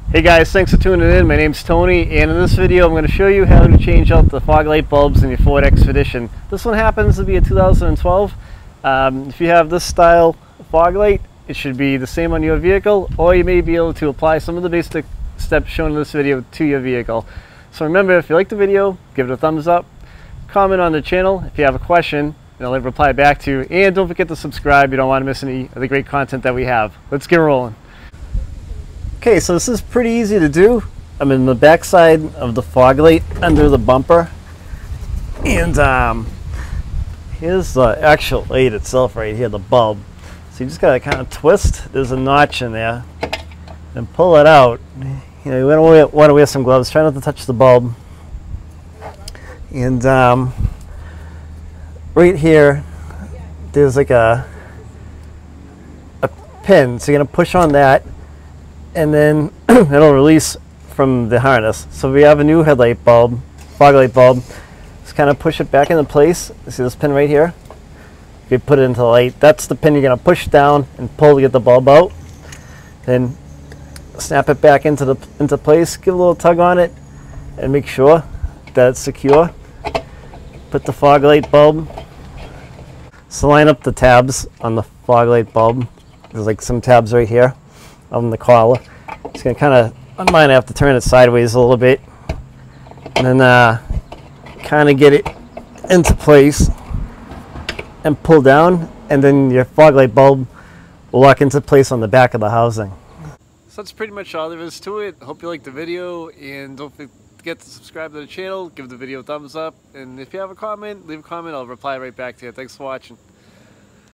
Hey guys, thanks for tuning in. My name's Tony, and in this video I'm going to show you how to change out the fog light bulbs in your Ford Expedition. This one happens to be a 2012. If you have this style fog light, it should be the same on your vehicle, or you may be able to apply some of the basic steps shown in this video to your vehicle. So remember, if you like the video, give it a thumbs up, comment on the channel. If you have a question, I'll reply back to you, and don't forget to subscribe. You don't want to miss any of the great content that we have. Let's get rolling. Okay, so this is pretty easy to do. I'm in the back side of the fog light under the bumper, and here's the actual light itself right here, the bulb. So you just gotta kind of twist. There's a notch in there, and pull it out. You know, you want to wear some gloves. Try not to touch the bulb. And right here, there's like a pin. So you're gonna push on that, and then it'll release from the harness. So we have a new headlight bulb, fog light bulb. Just kind of push it back into place. You see this pin right here? If you put it into the light, that's the pin you're going to push down and pull to get the bulb out. Then snap it back into place. Give a little tug on it and make sure that it's secure. Put the fog light bulb. So line up the tabs on the fog light bulb. There's like some tabs right here on the collar. Just gonna kind of, on mine I have to turn it sideways a little bit, and then kind of get it into place and pull down, and then your fog light bulb will lock into place on the back of the housing. So that's pretty much all there is to it. Hope you liked the video, and don't forget to subscribe to the channel, give the video a thumbs up, and if you have a comment, leave a comment. I'll reply right back to you. Thanks for watching.